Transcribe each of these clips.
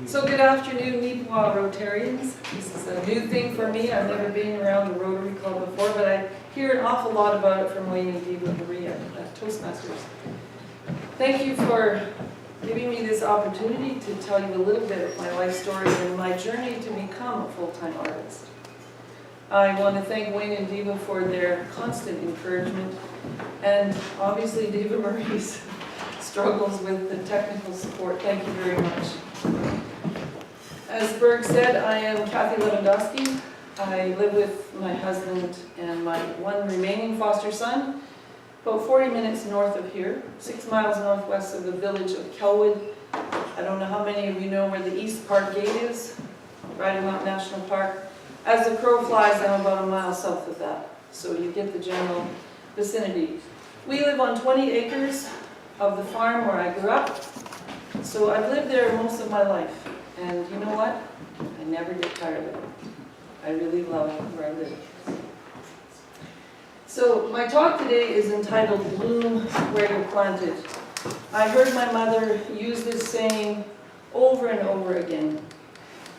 So good afternoon, Neepawa Rotarians. This is a new thing for me. I've never been around the Rotary Club before, but I hear an awful lot about it from Wayne and Diva Maria at Toastmasters. Thank you for giving me this opportunity to tell you a little bit of my life story and my journey to become a full-time artist. I want to thank Wayne and Diva for their constant encouragement, and obviously Diva Marie's struggles with the technical support. Thank you very much. As Berg said, I am Kathy Lewandowski. I live with my husband and my one remaining foster son, about 40 minutes north of here, 6 miles northwest of the village of Kelwood. I don't know how many of you know where the East Park Gate is, Riding Mountain National Park. As the crow flies, I'm about a mile south of that, so you get the general vicinity. We live on 20 acres of the farm where I grew up, so I've lived there most of my life. And you know what? I never get tired of it. I really love where I live. So my talk today is entitled Bloom Where You're Planted. I heard my mother use this saying over and over again.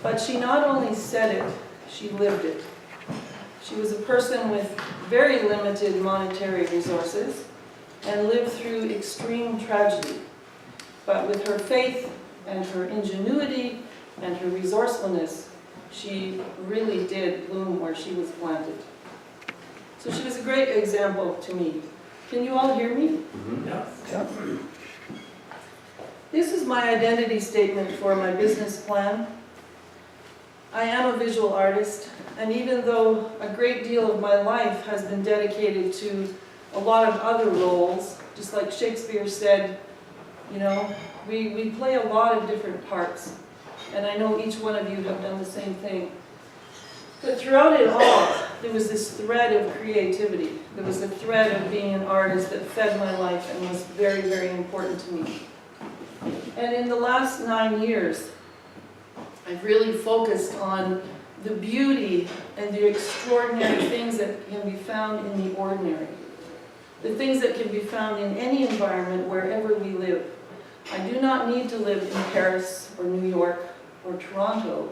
But she not only said it, she lived it. She was a person with very limited monetary resources and lived through extreme tragedy. But with her faith and her ingenuity and her resourcefulness, she really did bloom where she was planted. So she was a great example to me. Can you all hear me? Yeah. This is my identity statement for my business plan. I am a visual artist, and even though a great deal of my life has been dedicated to a lot of other roles, just like Shakespeare said, you know, we play a lot of different parts. And I know each one of you have done the same thing. But throughout it all, there was this thread of creativity. There was a thread of being an artist that fed my life and was very, very important to me. And in the last 9 years, I've really focused on the beauty and the extraordinary things that can be found in the ordinary. The things that can be found in any environment wherever we live. I do not need to live in Paris or New York or Toronto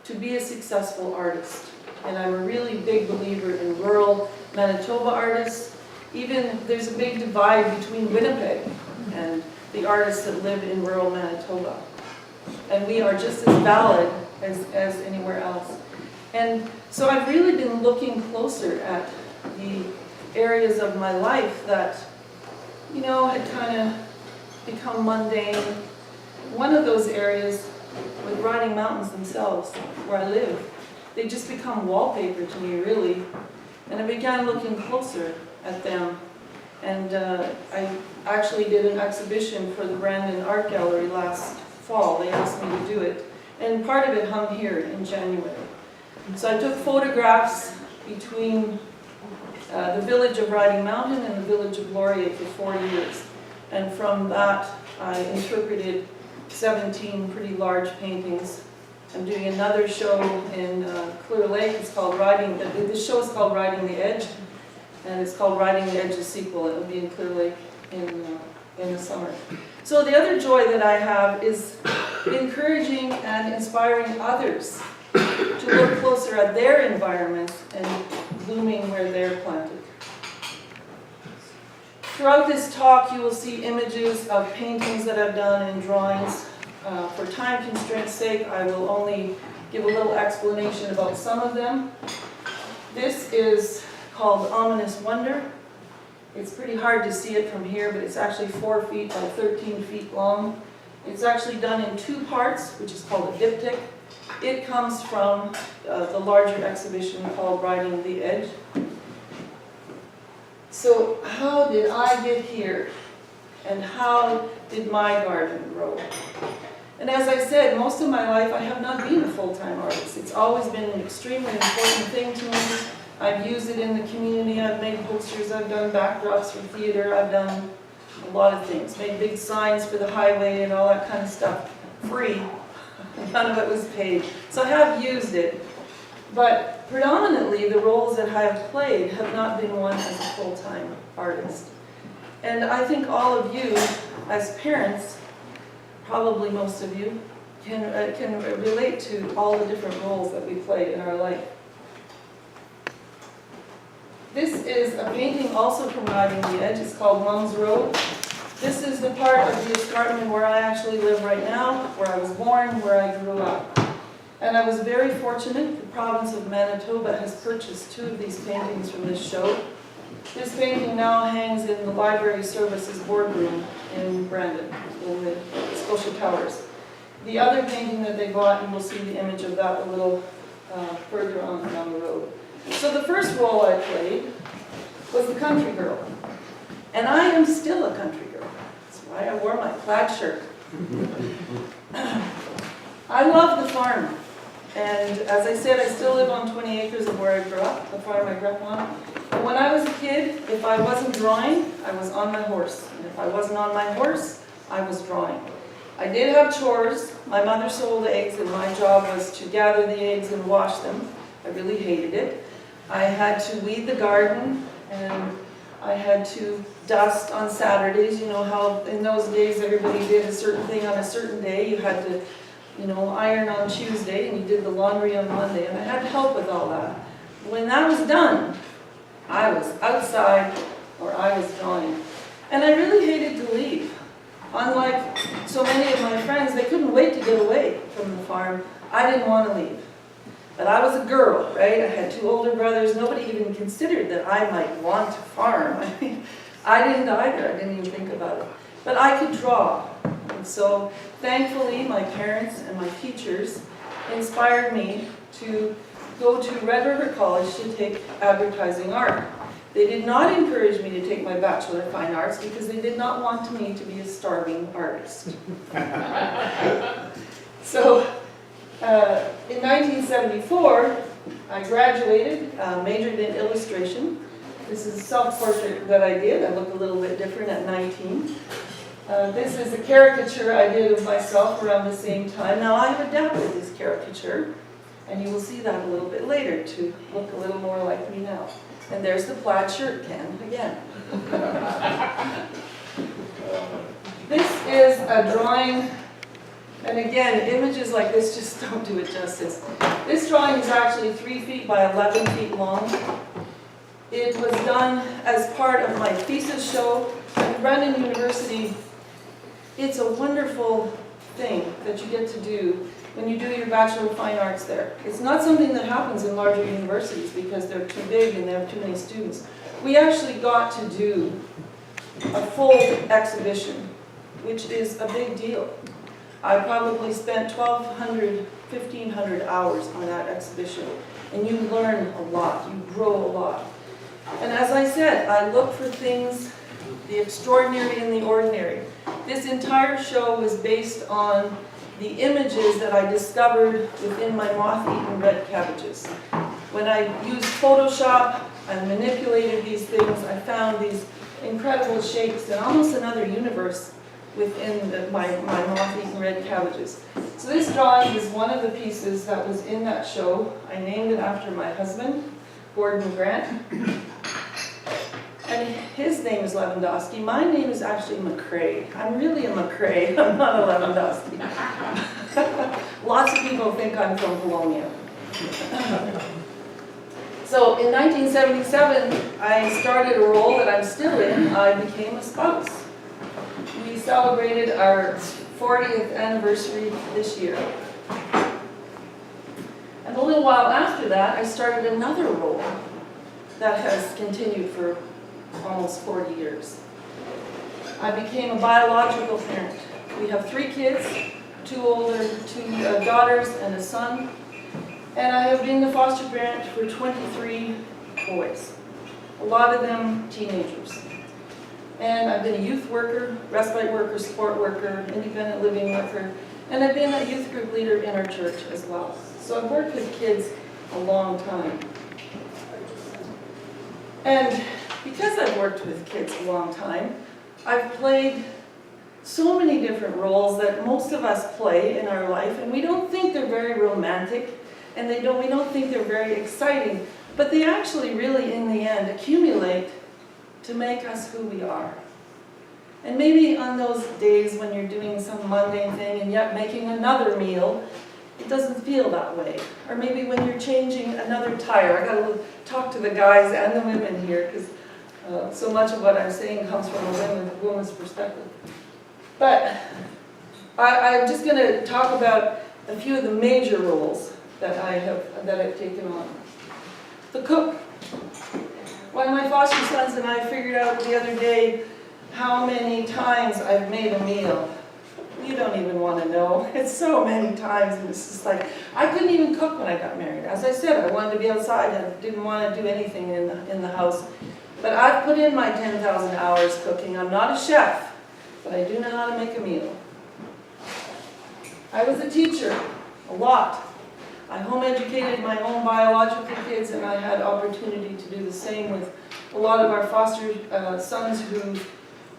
to be a successful artist. And I'm a really big believer in rural Manitoba artists. Even there's a big divide between Winnipeg and the artists that live in rural Manitoba. And we are just as valid as anywhere else. And so I've really been looking closer at the areas of my life that, you know, had kind of become mundane. One of those areas with Riding Mountains themselves, where I live. They just become wallpaper to me, really. And I began looking closer at them. And I actually did an exhibition for the Brandon Art Gallery last fall. They asked me to do it. And part of it hung here in January. So I took photographs between the village of Riding Mountain and the village of Laurier for 4 years. And from that, I interpreted 17 pretty large paintings. I'm doing another show in Clear Lake. It's called this show is called Riding the Edge, and it's called Riding the Edge, the sequel. It will be in Clear Lake in the summer. So the other joy that I have is encouraging and inspiring others to look closer at their environments and blooming where they're planted. Throughout this talk, you will see images of paintings that I've done and drawings. For time constraints' sake, I will only give a little explanation about some of them. This is called Ominous Wonder. It's pretty hard to see it from here, but it's actually 4 feet by 13 feet long. It's actually done in 2 parts, which is called a diptych. It comes from the larger exhibition called Riding the Edge. So how did I get here? And how did my garden grow? And as I said, most of my life I have not been a full-time artist. It's always been an extremely important thing to me. I've used it in the community, I've made posters, I've done backdrops for theater, I've done a lot of things. Made big signs for the highway and all that kind of stuff. Free. None of it was paid. So I have used it. But predominantly, the roles that I have played have not been one as a full-time artist. And I think all of you, as parents, probably most of you, can relate to all the different roles that we play in our life. This is a painting also from Riding the Edge. It's called Mum's Road. This is the part of the escarpment where I actually live right now, where I was born, where I grew up. And I was very fortunate. The province of Manitoba has purchased 2 of these paintings from this show. This painting now hangs in the Library Services boardroom in Brandon, in the Scotia Towers. The other painting that they bought, and we'll see the image of that a little further on down the road. So the first role I played was the country girl. And I am still a country girl. That's why I wore my plaid shirt. I love the farm. And as I said, I still live on 20 acres of where I grew up, the farm I grew up on. And when I was a kid, if I wasn't drawing, I was on my horse. And if I wasn't on my horse, I was drawing. I did have chores. My mother sold eggs, and my job was to gather the eggs and wash them. I really hated it. I had to weed the garden, and I had to dust on Saturdays. You know how in those days everybody did a certain thing on a certain day. You had to, iron on Tuesday, and you did the laundry on Monday, and I had help with all that. When that was done, I was outside or I was drawing. And I really hated to leave. Unlike so many of my friends, they couldn't wait to get away from the farm. I didn't want to leave. But I was a girl, right? I had 2 older brothers. Nobody even considered that I might want to farm. I mean, I didn't either. I didn't even think about it. But I could draw. And so, thankfully, my parents and my teachers inspired me to go to Red River College to take advertising art. They did not encourage me to take my Bachelor of Fine Arts because they did not want me to be a starving artist. So, in 1974, I graduated, majored in illustration. This is a self-portrait that I did. I look a little bit different at 19. This is a caricature I did of myself around the same time. Now, I've adapted this caricature, and you will see that a little bit later to look a little more like me now. And there's the plaid shirt can again. This is a drawing. And again, images like this just don't do it justice. This drawing is actually 3 feet by 11 feet long. It was done as part of my thesis show at Brandon University. It's a wonderful thing that you get to do when you do your Bachelor of Fine Arts there. It's not something that happens in larger universities because they're too big and they have too many students. We actually got to do a full exhibition, which is a big deal. I probably spent 1,200, 1,500 hours on that exhibition. And you learn a lot, you grow a lot. And as I said, I look for things, the extraordinary and the ordinary. This entire show was based on the images that I discovered within my moth-eaten red cabbages. When I used Photoshop and manipulated these things, I found these incredible shapes and almost another universe within my moth-eaten red cabbages. So this drawing is one of the pieces that was in that show. I named it after my husband, Gordon Grant. And his name is Lewandowski. My name is actually McCrae. I'm really a McCrae. I'm not a Lewandowski. Lots of people think I'm from Polonia. So in 1977, I started a role that I'm still in. I became a spouse. We celebrated our 40th anniversary this year. And a little while after that, I started another role that has continued for almost 40 years. I became a biological parent. We have 3 kids, 2 daughters and a son. And I have been the foster parent for 23 boys, a lot of them teenagers. And I've been a youth worker, respite worker, support worker, independent living worker, and I've been a youth group leader in our church as well. So I've worked with kids a long time. And because I've worked with kids a long time, I've played so many different roles that most of us play in our life, and we don't think they're very romantic, and we don't think they're very exciting, but they actually really, in the end, accumulate to make us who we are. And maybe on those days when you're doing some mundane thing and yet making another meal, it doesn't feel that way. Or maybe when you're changing another tire. I gotta talk to the guys and the women here, because so much of what I'm saying comes from a woman's perspective. But I'm just gonna talk about a few of the major roles that I've taken on. The cook. One of my foster sons and I figured out the other day how many times I've made a meal. You don't even want to know. It's so many times, and it's just like, I couldn't even cook when I got married. As I said, I wanted to be outside. I didn't want to do anything in the house. But I've put in my 10,000 hours cooking. I'm not a chef, but I do know how to make a meal. I was a teacher, a lot. I home educated my own biological kids, and I had opportunity to do the same with a lot of our foster sons who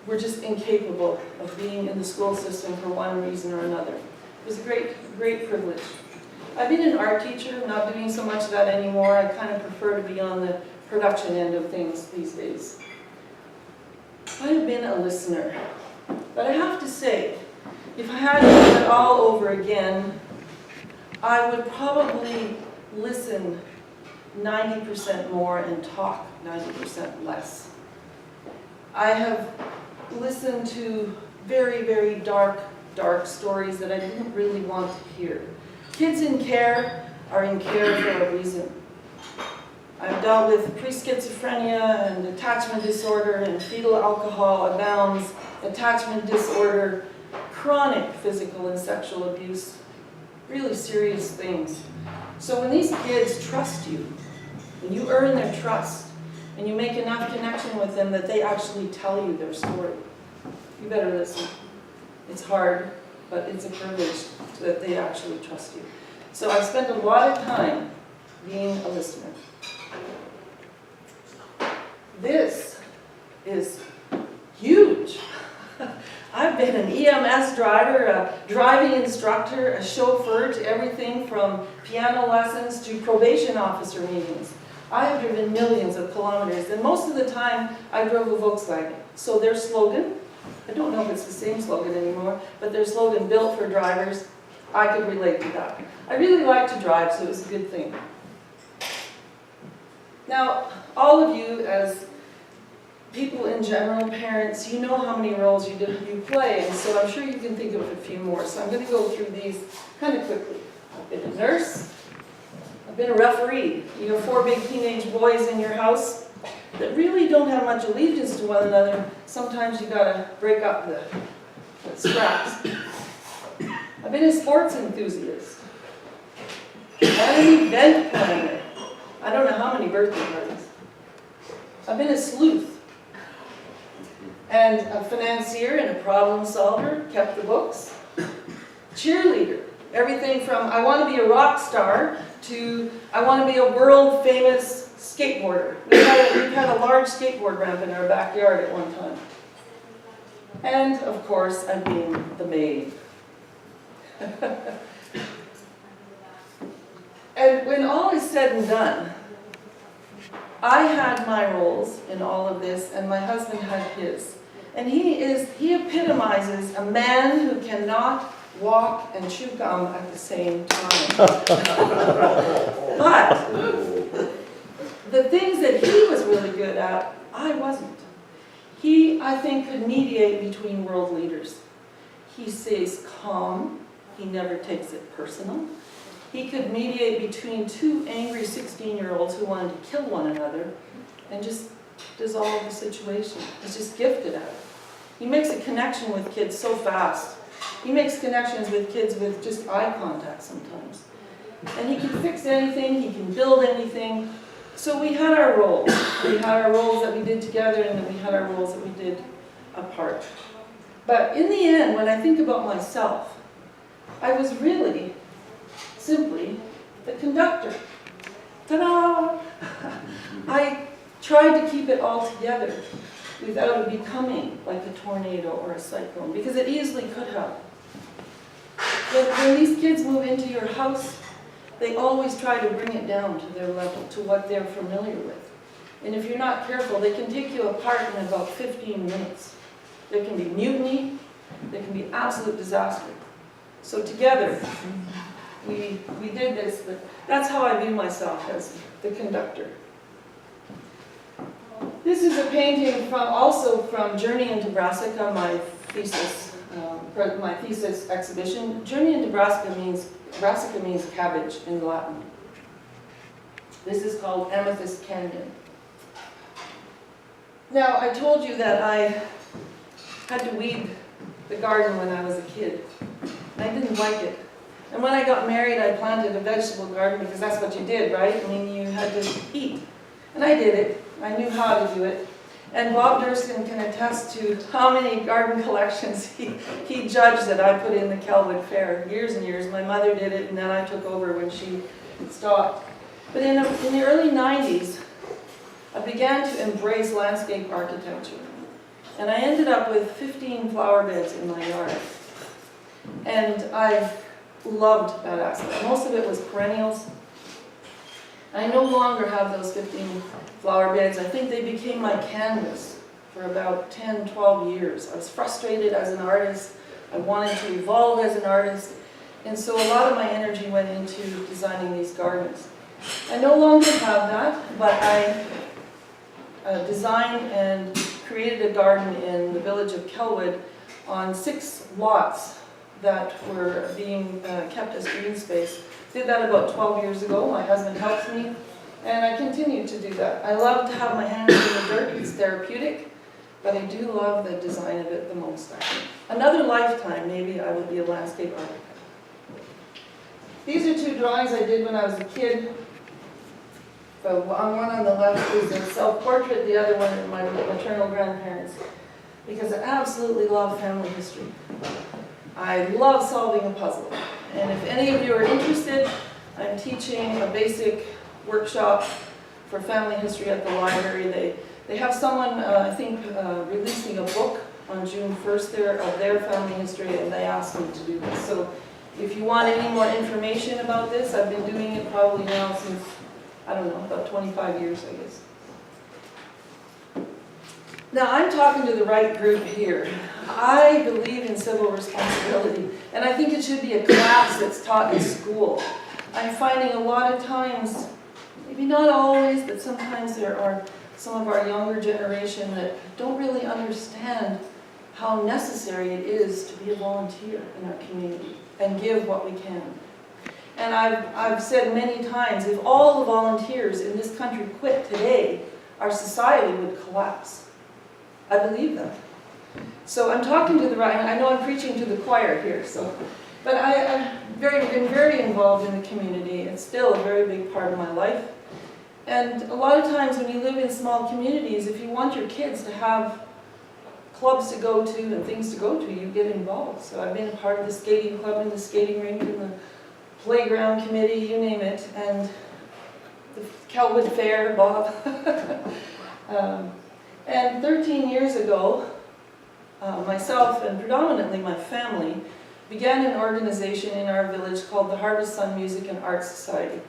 were just incapable of being in the school system for one reason or another. It was a great, great privilege. I've been an art teacher. I'm not doing so much of that anymore. I kind of prefer to be on the production end of things these days. I've been a listener. But I have to say, if I had to do it all over again, I would probably listen 90% more and talk 90% less. I have listened to very, very dark stories that I didn't really want to hear. Kids in care are in care for a reason. I've dealt with pre-schizophrenia and attachment disorder and fetal alcohol abounds, attachment disorder, chronic physical and sexual abuse, really serious things. So when these kids trust you, when you earn their trust, and you make enough connection with them that they actually tell you their story, you better listen. It's hard, but it's a privilege that they actually trust you. So I've spent a lot of time being a listener. This is huge. I've been an EMS driver, a driving instructor, a chauffeur, to everything from piano lessons to probation officer meetings. I have driven millions of kilometers, and most of the time I drove a Volkswagen. So their slogan, I don't know if it's the same slogan anymore, but their slogan, built for drivers, I could relate to that. I really like to drive, so it was a good thing. Now, all of you as people in general, parents, you know how many roles you play, and so I'm sure you can think of a few more. So I'm going to go through these kind of quickly. I've been a nurse. I've been a referee. You have 4 big teenage boys in your house that really don't have much allegiance to one another. Sometimes you gotta break up the scraps. I've been a sports enthusiast. I'm an event planner. I don't know how many birthday parties. I've been a sleuth. And a financier and a problem solver, kept the books. Cheerleader. Everything from I want to be a rock star to I want to be a world famous skateboarder. We've had a large skateboard ramp in our backyard at one time. And of course, I've been the maid. And when all is said and done, I had my roles in all of this, and my husband had his. And he epitomizes a man who cannot walk and chew gum at the same time. But the things that he was really good at, I wasn't. He, I think, could mediate between world leaders. He stays calm. He never takes it personal. He could mediate between 2 angry 16-year-olds who wanted to kill one another and just dissolve the situation. He's just gifted at it. He makes a connection with kids so fast. He makes connections with kids with just eye contact sometimes. And he can fix anything, he can build anything. So we had our roles. We had our roles that we did together, and then we had our roles that we did apart. But in the end, when I think about myself, I was really simply the conductor. Ta-da! I tried to keep it all together without it becoming like a tornado or a cyclone, because it easily could have. But when these kids move into your house, they always try to bring it down to their level, to what they're familiar with. And if you're not careful, they can take you apart in about 15 minutes. there can be mutiny, there can be absolute disaster. So together, we did this, but that's how I view myself, as the conductor. This is a painting also from Journey into Brassica, my thesis exhibition. Journey into Brassica means cabbage in Latin. This is called Amethyst Canyon. Now, I told you that I had to weed the garden when I was a kid. I didn't like it. And when I got married, I planted a vegetable garden because that's what you did, right? I mean, you had to eat. And I did it. I knew how to do it. And Bob Durston can attest to how many garden collections he judged that I put in the Kelwood Fair. Years and years. My mother did it, and then I took over when she stopped. But in the early 90s, I began to embrace landscape architecture. And I ended up with 15 flower beds in my yard. And I loved that aspect. Most of it was perennials. I no longer have those 15 flower beds. I think they became my canvas for about 10, 12 years. I was frustrated as an artist. I wanted to evolve as an artist. And so a lot of my energy went into designing these gardens. I no longer have that, but I designed and created a garden in the village of Kelwood on 6 lots that were being kept as green space. Did that about 12 years ago. My husband helped me, and I continue to do that. I love to have my hands in the dirt. It's therapeutic, but I do love the design of it the most, I think. Another lifetime, maybe I will be a landscape architect. These are 2 drawings I did when I was a kid. The one on the left is a self-portrait, the other one is my maternal grandparents, because I absolutely love family history. I love solving a puzzle. And if any of you are interested, I'm teaching a basic workshop for family history at the library. They have someone, I think, releasing a book on June 1st there of their family history, and they asked me to do this. So if you want any more information about this, I've been doing it probably now since, I don't know, about 25 years, I guess. Now, I'm talking to the right group here. I believe in civil responsibility, and I think it should be a class that's taught in school. I'm finding a lot of times, maybe not always, but sometimes there are some of our younger generation that don't really understand how necessary it is to be a volunteer in our community and give what we can. And I've said many times, if all the volunteers in this country quit today, our society would collapse. I believe that. So I'm talking to the right, I know I'm preaching to the choir here, but I've been very involved in the community. It's still a very big part of my life. And a lot of times when you live in small communities, if you want your kids to have clubs to go to and things to go to, you get involved. So I've been a part of the skating club and the skating rink and the playground committee, you name it, and the Kelwood Fair, Bob. And 13 years ago, myself and predominantly my family began an organization in our village called the Harvest Sun Music and Arts Society.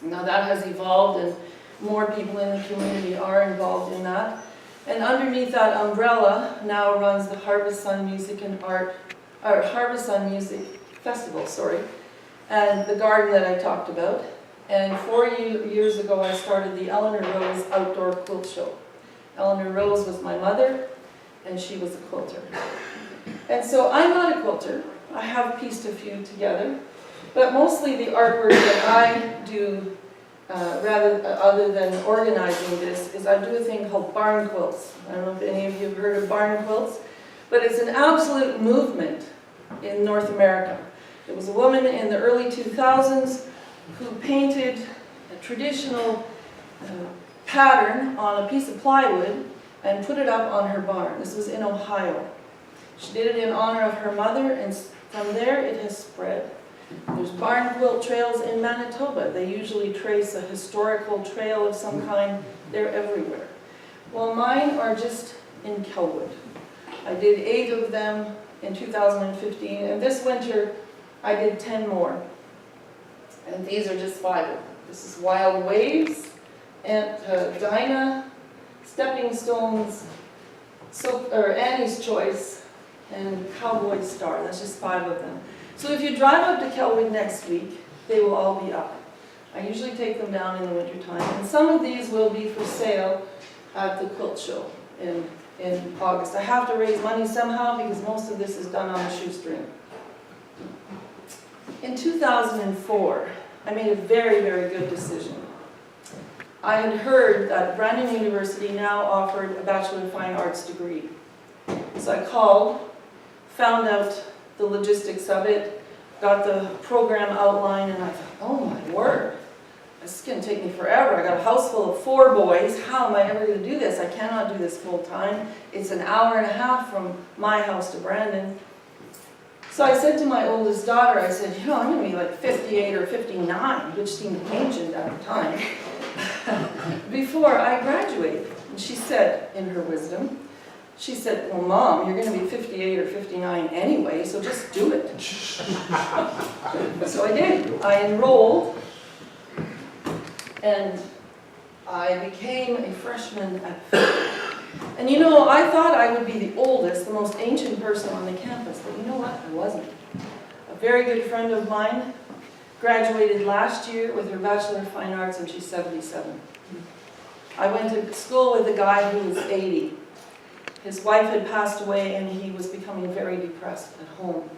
Now that has evolved, and more people in the community are involved in that. And underneath that umbrella now runs the Harvest Sun Music Festival, and the garden that I talked about. And 4 years ago I started the Eleanor Rose Outdoor Quilt Show. Eleanor Rose was my mother, and she was a quilter. And so I'm not a quilter. I have pieced a few together, but mostly the artwork that I do, other than organizing this, is I do a thing called barn quilts. I don't know if any of you have heard of barn quilts, but it's an absolute movement in North America. There was a woman in the early 2000s who painted a traditional pattern on a piece of plywood and put it up on her barn. This was in Ohio. She did it in honor of her mother, and from there it has spread. There's barn quilt trails in Manitoba. They usually trace a historical trail of some kind. They're everywhere. Well, mine are just in Kelwood. I did 8 of them in 2015, and this winter I did 10 more. And these are just 5 of them. This is Wild Waves, and Dinah, Stepping Stones, or Annie's Choice, and Cowboy Star. That's just 5 of them. So if you drive up to Kelwig next week, they will all be up. I usually take them down in the wintertime, and some of these will be for sale at the quilt show in August. I have to raise money somehow because most of this is done on a shoestring. In 2004, I made a very, very good decision. I had heard that Brandon University now offered a Bachelor of Fine Arts degree. So I called, found out the logistics of it, got the program outline, and I thought, oh my word, this is going to take me forever. I got a house full of 4 boys. How am I ever going to do this? I cannot do this full time. It's an hour and a half from my house to Brandon. So I said to my oldest daughter, I said, you know, I'm going to be like 58 or 59, which seemed ancient at the time, before I graduate. And she said, in her wisdom, she said, well, Mom, you're going to be 58 or 59 anyway, so just do it. So I did. I enrolled, and I became a freshman at And you know, I thought I would be the oldest, the most ancient person on the campus, but you know what? I wasn't. A very good friend of mine graduated last year with her Bachelor of Fine Arts, and she's 77. I went to school with a guy who was 80. His wife had passed away, and he was becoming very depressed at home.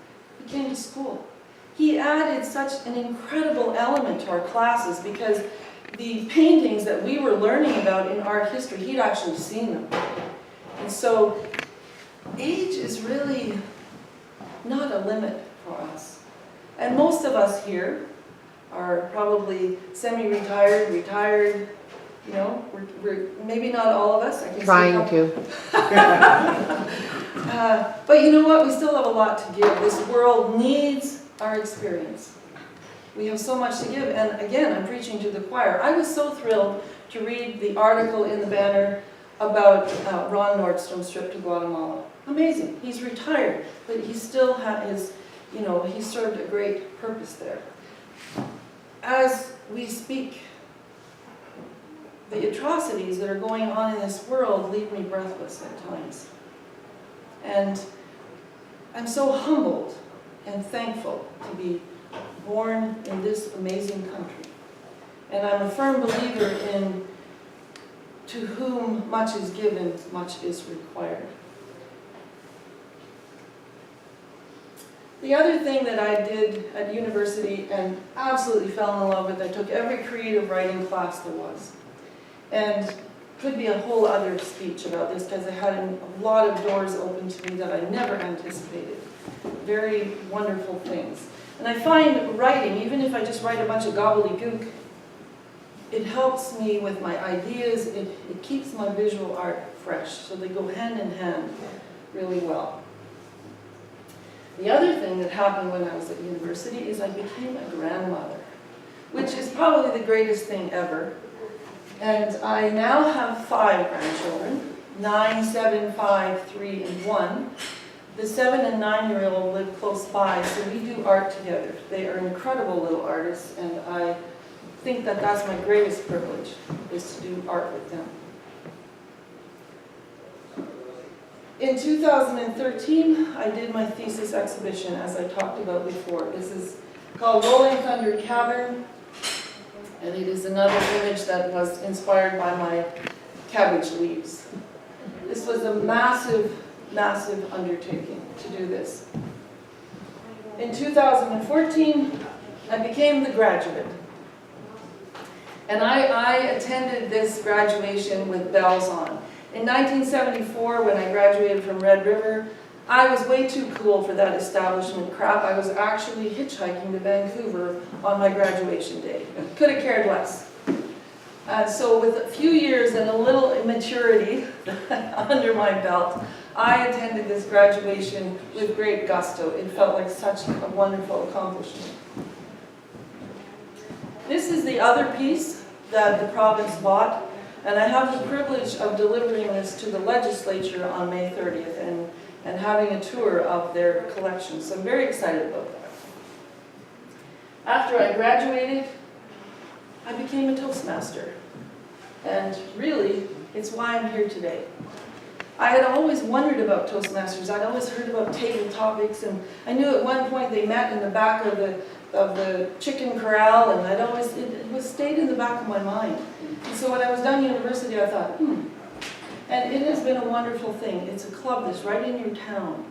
He came to school. He added such an incredible element to our classes because the paintings that we were learning about in art history, he'd actually seen them. And so age is really not a limit for us. And most of us here are probably semi-retired, retired, you know, we're maybe not all of us. I can Trying to. But you know what? We still have a lot to give. This world needs our experience. We have so much to give, and again, I'm preaching to the choir. I was so thrilled to read the article in the Banner about Ron Nordstrom's trip to Guatemala. Amazing. He's retired, but he still has, you know, he served a great purpose there. As we speak, the atrocities that are going on in this world leave me breathless at times. And I'm so humbled and thankful to be born in this amazing country. And I'm a firm believer in, to whom much is given, much is required. The other thing that I did at university and absolutely fell in love with, I took every creative writing class there was. And could be a whole other speech about this because it had a lot of doors open to me that I never anticipated. Very wonderful things. And I find writing, even if I just write a bunch of gobbledygook, it helps me with my ideas. It keeps my visual art fresh, so they go hand in hand really well. The other thing that happened when I was at university is I became a grandmother, which is probably the greatest thing ever. And I now have 5 grandchildren, 9, 7, 5, 3, and 1. The 7 and 9-year-old live close by, so we do art together. They are incredible little artists, and I think that that's my greatest privilege, is to do art with them. In 2013, I did my thesis exhibition, as I talked about before. This is called Rolling Thunder Cavern, and it is another image that was inspired by my cabbage leaves. This was a massive, massive undertaking to do this. In 2014, I became the graduate. And I attended this graduation with bells on. In 1974, when I graduated from Red River, I was way too cool for that establishment crap. I was actually hitchhiking to Vancouver on my graduation day. Could have cared less. So with a few years and a little immaturity under my belt, I attended this graduation with great gusto. It felt like such a wonderful accomplishment. This is the other piece that the province bought, and I have the privilege of delivering this to the legislature on May 30th and having a tour of their collection, so I'm very excited about that. After I graduated, I became a Toastmaster, and really, it's why I'm here today. I had always wondered about Toastmasters. I'd always heard about table topics, and I knew at one point they met in the back of the chicken corral, and it was stayed in the back of my mind. And so when I was done university, I thought, And it has been a wonderful thing. It's a club that's right in your town,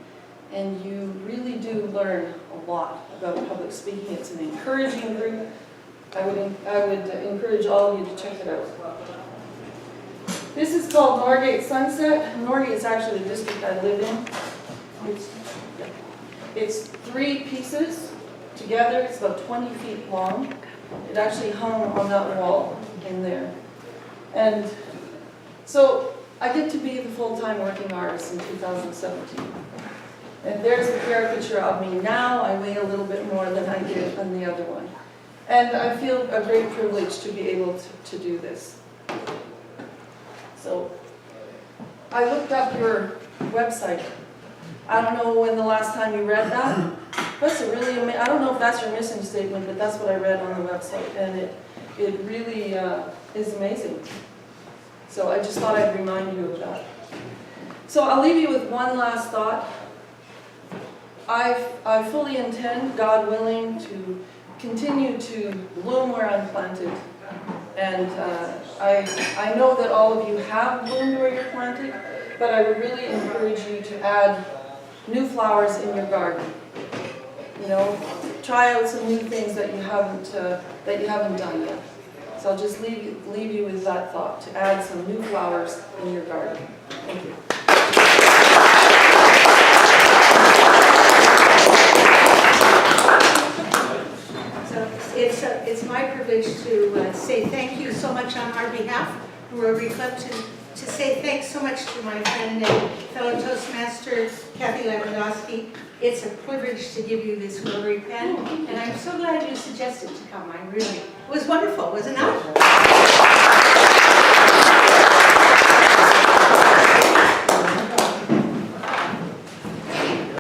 and you really do learn a lot about public speaking. It's an encouraging group. I would encourage all of you to check it out. This is called Norgate Sunset. Norgate is actually the district I live in. It's 3 pieces together. It's about 20 feet long. It actually hung on that wall in there. And so I get to be the full-time working artist in 2017. And there's a caricature of me now. I weigh a little bit more than I did on the other one. And I feel a great privilege to be able to do this. So I looked up your website. I don't know when the last time you read that. That's a really I don't know if that's your mission statement, but that's what I read on the website, and it really is amazing. So I just thought I'd remind you of that. So I'll leave you with one last thought. I fully intend, God willing, to continue to bloom where I'm planted. And I know that all of you have bloomed where you're planted, but I would really encourage you to add new flowers in your garden. You know, try out some new things that you haven't done yet. So I'll just leave you with that thought, to add some new flowers in your garden. Thank you. It's my privilege to say thank you so much on our behalf, Rotary Club, to say thanks so much to my friend and fellow Toastmaster, Kathy Lewandowski. It's a privilege to give you this Rotary pen, and I'm so glad you suggested to come. It was wonderful, was it not?